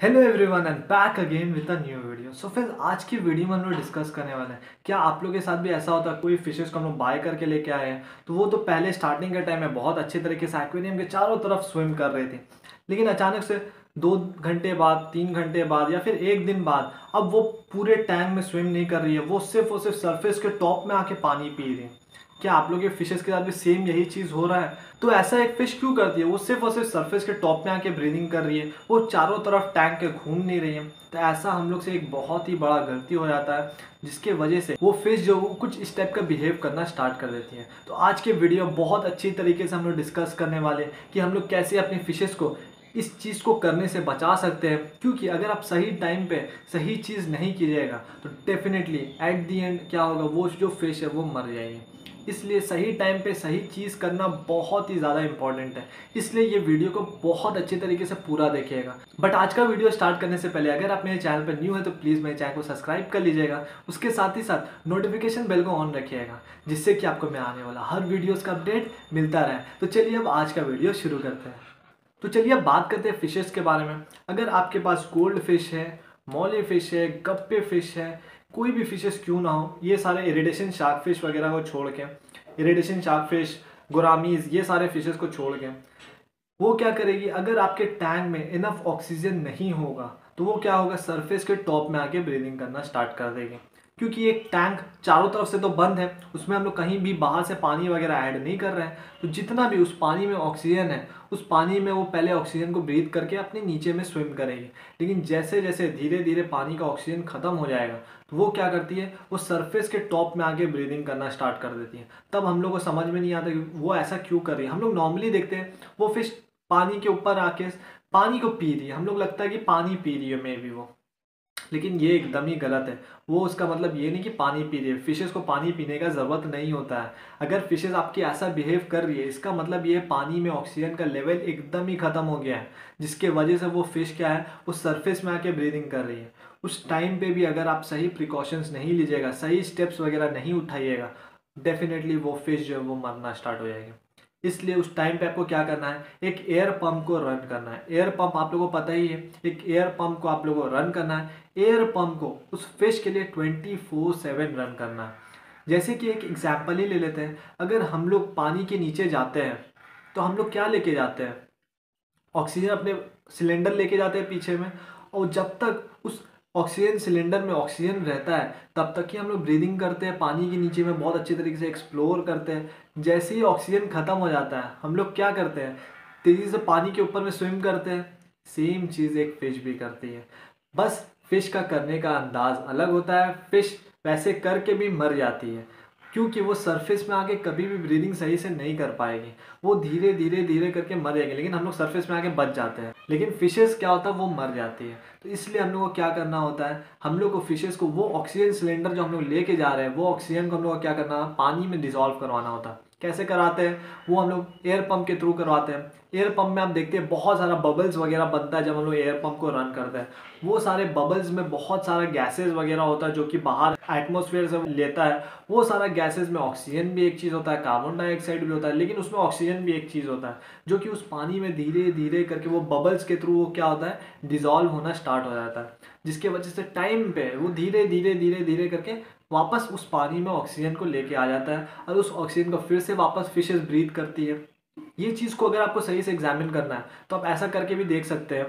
Hello everyone and back again with a new video. So फिर आज की video में हम लोग डिस्कस करने वाले हैं, क्या आप लोगों के साथ भी ऐसा होता है कोई फिशेस को हम लोग बाय करके लेके आए हैं, तो वो तो पहले स्टार्टिंग के टाइम में बहुत अच्छे तरीके से एक्वेरियम के चारों तरफ स्विम कर रहे थे, लेकिन अचानक से 2 घंटे बाद, 3 घंटे बाद या फिर एक दिन बाद अब वो पूरे टैंक में स्विम नहीं कर रही है, वो सिर्फ और सिर्फ सरफेस के टॉप में आके पानी पी रही है। क्या आप लोग के फिशेस के साथ भी सेम यही चीज़ हो रहा है? तो ऐसा एक फिश क्यों करती है? वो सिर्फ और सिर्फ सरफेस के टॉप में आके ब्रीदिंग कर रही है, वो चारों तरफ टैंक के घूम नहीं रही है। तो ऐसा हम लोग से एक बहुत ही बड़ा गलती हो जाता है, जिसके वजह से वो फिश जो कुछ इस टाइप का बिहेव करना स्टार्ट कर देती है। तो आज के वीडियो बहुत अच्छी तरीके से हम लोग डिस्कस करने वाले कि हम लोग कैसे अपनी फिशेस को इस चीज़ को करने से बचा सकते हैं, क्योंकि अगर आप सही टाइम पे सही चीज़ नहीं कीजिएगा तो डेफिनेटली एट दी एंड क्या होगा, वो जो फिश है वो मर जाएगी। इसलिए सही टाइम पे सही चीज़ करना बहुत ही ज़्यादा इंपॉर्टेंट है, इसलिए ये वीडियो को बहुत अच्छे तरीके से पूरा देखिएगा। बट आज का वीडियो स्टार्ट करने से पहले अगर आप मेरे चैनल पर न्यू है तो प्लीज़ मेरे चैनल को सब्सक्राइब कर लीजिएगा, उसके साथ ही साथ नोटिफिकेशन बेल को ऑन रखिएगा, जिससे कि आपको मैं आने वाला हर वीडियोज़ का अपडेट मिलता रहे। तो चलिए अब आज का वीडियो शुरू करते हैं। तो चलिए अब बात करते हैं फिशेस के बारे में। अगर आपके पास गोल्ड फिश है, मॉली फिश है, गप्पे फिश है, कोई भी फिशेस क्यों ना हो, ये सारे इरिडेशन शार्क फिश वगैरह को छोड़ के, इरिडेशन शार्क फिश, गोरामीज, ये सारे फिशेस को छोड़ के वो क्या करेगी, अगर आपके टैंक में इनफ ऑक्सीजन नहीं होगा तो वो क्या होगा, सरफेस के टॉप में आके ब्रीदिंग करना स्टार्ट कर देगी। क्योंकि एक टैंक चारों तरफ से तो बंद है, उसमें हम लोग कहीं भी बाहर से पानी वगैरह ऐड नहीं कर रहे हैं, तो जितना भी उस पानी में ऑक्सीजन है, उस पानी में वो पहले ऑक्सीजन को ब्रीथ करके अपने नीचे में स्विम करेगी। लेकिन जैसे जैसे धीरे धीरे पानी का ऑक्सीजन खत्म हो जाएगा तो वो क्या करती है, वो सरफेस के टॉप में आके ब्रीदिंग करना स्टार्ट कर देती है। तब हम लोग को समझ में नहीं आता कि वो ऐसा क्यों कर रही है। हम लोग नॉर्मली देखते हैं वो फिश पानी के ऊपर आके पानी को पी रही है, हम लोग लगता है कि पानी पी रही है मे बी वो, लेकिन ये एकदम ही गलत है। वो उसका मतलब ये नहीं कि पानी पी रही है, फिशेस को पानी पीने का ज़रूरत नहीं होता है। अगर फिशेस आपकी ऐसा बिहेव कर रही है, इसका मतलब ये पानी में ऑक्सीजन का लेवल एकदम ही ख़त्म हो गया है, जिसके वजह से वो फिश क्या है, वो सरफेस में आके ब्रीदिंग कर रही है। उस टाइम पे भी अगर आप सही प्रिकॉशंस नहीं लीजिएगा, सही स्टेप्स वगैरह नहीं उठाइएगा, डेफिनेटली वो फिश जो है वो मरना स्टार्ट हो जाएगी। इसलिए उस टाइम पे आपको क्या करना है, एक एयर पंप को रन करना है। एयर पंप आप लोगों को पता ही है, एक एयर पंप को आप लोगों को रन करना है। एयर पंप को उस फिश के लिए 24/7 रन करना है। जैसे कि एक एग्जाम्पल ही ले लेते हैं, अगर हम लोग पानी के नीचे जाते हैं तो हम लोग क्या लेके जाते हैं, ऑक्सीजन अपने सिलेंडर लेके जाते हैं पीछे में, और जब तक उस ऑक्सीजन सिलेंडर में ऑक्सीजन रहता है तब तक ही हम लोग ब्रीदिंग करते हैं, पानी के नीचे में बहुत अच्छे तरीके से एक्सप्लोर करते हैं। जैसे ही ऑक्सीजन ख़त्म हो जाता है हम लोग क्या करते हैं, तेज़ी से पानी के ऊपर में स्विम करते हैं। सेम चीज़ एक फ़िश भी करती है, बस फ़िश का करने का अंदाज़ अलग होता है। फ़िश वैसे करके भी मर जाती है, क्योंकि वो सरफेस में आके कभी भी ब्रीदिंग सही से नहीं कर पाएगी, वो धीरे धीरे धीरे करके मर जाएगी। लेकिन हम लोग सरफेस में आके बच जाते हैं, लेकिन फिशेस क्या होता है, वो मर जाती है। तो इसलिए हम लोग को क्या करना होता है, हम लोग को फिशेस को वो ऑक्सीजन सिलेंडर जो हम लोग लेके जा रहे हैं, वो ऑक्सीजन को हम लोग को क्या करना है, पानी में डिजॉल्व करवाना होता है। कैसे कराते हैं, वो हम लोग एयर पंप के थ्रू करवाते हैं। एयर पंप में आप देखते हैं बहुत सारा बबल्स वगैरह बनता है जब हम लोग एयर पंप को रन करते हैं। वो सारे बबल्स में बहुत सारा गैसेस वगैरह होता है जो कि बाहर एटमॉस्फेयर से लेता है। वो सारा गैसेस में ऑक्सीजन भी एक चीज़ होता है, कार्बन डाइऑक्साइड भी होता है, लेकिन उसमें ऑक्सीजन भी एक चीज़ होता है, जो कि उस पानी में धीरे धीरे करके वो बबल्स के थ्रू वो क्या होता है, डिजॉल्व होना स्टार्ट हो जाता है, जिसके वजह से टाइम पे वो धीरे धीरे धीरे धीरे करके वापस उस पानी में ऑक्सीजन को लेके आ जाता है, और उस ऑक्सीजन को फिर से वापस फिशेस ब्रीथ करती है। ये चीज़ को अगर आपको सही से एग्जामिन करना है तो आप ऐसा करके भी देख सकते हैं।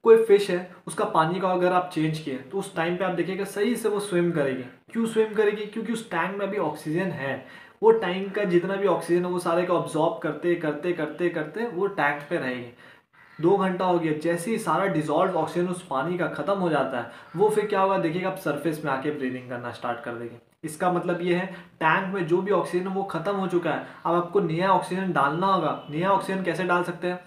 कोई फिश है, उसका पानी का अगर आप चेंज किए तो उस टाइम पे आप देखिएगा सही से वो स्विम करेगी। क्यों स्विम करेगी, क्योंकि उस टैंक में अभी ऑक्सीजन है। वो टैंक का जितना भी ऑक्सीजन है वो सारे को ऑब्जॉर्ब करते करते करते करते वो टैंक पे रहेगी। 2 घंटा हो गया, जैसे ही सारा डिजॉल्व ऑक्सीजन उस पानी का खत्म हो जाता है, वो फिर क्या होगा देखिएगा, आप सरफेस में आके ब्रीदिंग करना स्टार्ट कर देगी। इसका मतलब ये है, टैंक में जो भी ऑक्सीजन है वो खत्म हो चुका है, अब आपको नया ऑक्सीजन डालना होगा। नया ऑक्सीजन कैसे डाल सकते हैं,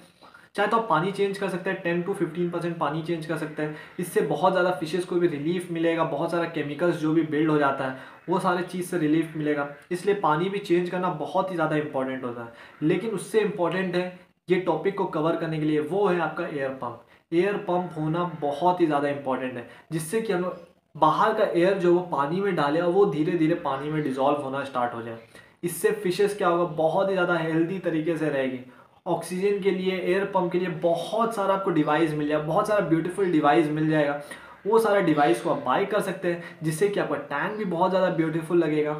चाहे तो आप पानी चेंज कर सकते हैं, 10 to 15% पानी चेंज कर सकते हैं। इससे बहुत ज़्यादा फिशेस को भी रिलीफ मिलेगा, बहुत सारा केमिकल्स जो भी बिल्ड हो जाता है वो सारे चीज़ से रिलीफ मिलेगा। इसलिए पानी भी चेंज करना बहुत ही ज़्यादा इंपॉर्टेंट होता है। लेकिन उससे इम्पॉर्टेंट है, ये टॉपिक को कवर करने के लिए, वो है आपका एयर पंप। एयर पंप होना बहुत ही ज़्यादा इंपॉर्टेंट है, जिससे कि हम लोग बाहर का एयर जो वो पानी में डाले और वो धीरे धीरे पानी में डिजॉल्व होना स्टार्ट हो जाए। इससे फिशेस क्या होगा, बहुत ही ज़्यादा हेल्दी तरीके से रहेगी, ऑक्सीजन के लिए, एयर पंप के लिए बहुत सारा आपको डिवाइस मिल जाएगा, बहुत सारा ब्यूटीफुल डिवाइस मिल जाएगा। वो सारा डिवाइस को आप बाय कर सकते हैं, जिससे कि आपका टैंक भी बहुत ज़्यादा ब्यूटीफुल लगेगा।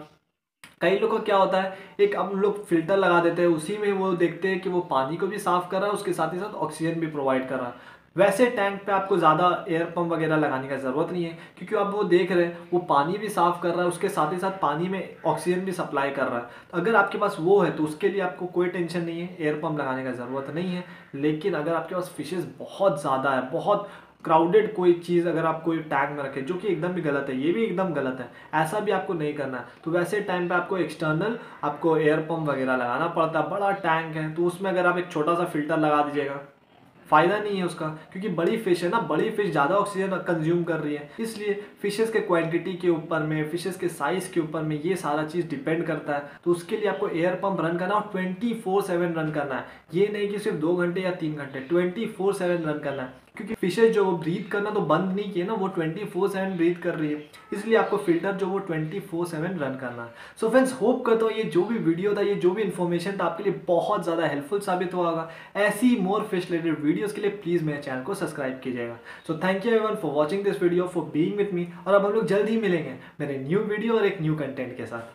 कई लोगों को क्या होता है, एक हम लोग फिल्टर लगा देते हैं, उसी में वो देखते हैं कि वो पानी को भी साफ कर रहा है, उसके साथ ही साथ ऑक्सीजन भी प्रोवाइड कर रहा है। वैसे टैंक पे आपको ज़्यादा एयर पंप वगैरह लगाने का ज़रूरत नहीं है, क्योंकि आप वो देख रहे हैं वो पानी भी साफ कर रहा है, उसके साथ ही साथ पानी में ऑक्सीजन भी सप्लाई कर रहा है। तो अगर आपके पास वो है तो उसके लिए आपको कोई टेंशन नहीं है, एयर पंप लगाने का ज़रूरत नहीं है। लेकिन अगर आपके पास फिशेज़ बहुत ज़्यादा है, बहुत क्राउडेड कोई चीज़ अगर आप कोई टैग में रखें, जो कि एकदम भी गलत है, ये भी एकदम गलत है, ऐसा भी आपको नहीं करना है। तो वैसे टाइम पे आपको एक्सटर्नल आपको एयर पंप वगैरह लगाना पड़ता है। बड़ा टैंक है तो उसमें अगर आप एक छोटा सा फिल्टर लगा दीजिएगा, फ़ायदा नहीं है उसका, क्योंकि बड़ी फिश है ना, बड़ी फिश ज़्यादा ऑक्सीजन कंज्यूम कर रही है। इसलिए फिशेस के क्वांटिटी के ऊपर में, फिशेस के साइज़ के ऊपर में ये सारा चीज़ डिपेंड करता है। तो उसके लिए आपको एयर पंप रन करना और 24/7 रन करना है। ये नहीं कि सिर्फ 2 घंटे या 3 घंटे, 24/7 रन करना है। क्योंकि फिशेज जो वो ब्रीथ करना तो बंद नहीं किए ना, वो 24/7 ब्रीथ कर रही है, इसलिए आपको फिल्टर जो वो 24/7 रन करना है। सो फ्रेंड्स, होप करता हूँ ये जो भी वीडियो था, ये जो भी इन्फॉर्मेशन था, आपके लिए बहुत ज़्यादा हेल्पफुल साबित हुआ होगा। ऐसी मोर फिश रिलेटेड वीडियोस के लिए प्लीज़ मेरे चैनल को सब्सक्राइब कीजिएगा। So thank you everyone for watching this video, for being with me. और अब हम लोग जल्द ही मिलेंगे मेरे न्यू वीडियो और एक न्यू कंटेंट के साथ।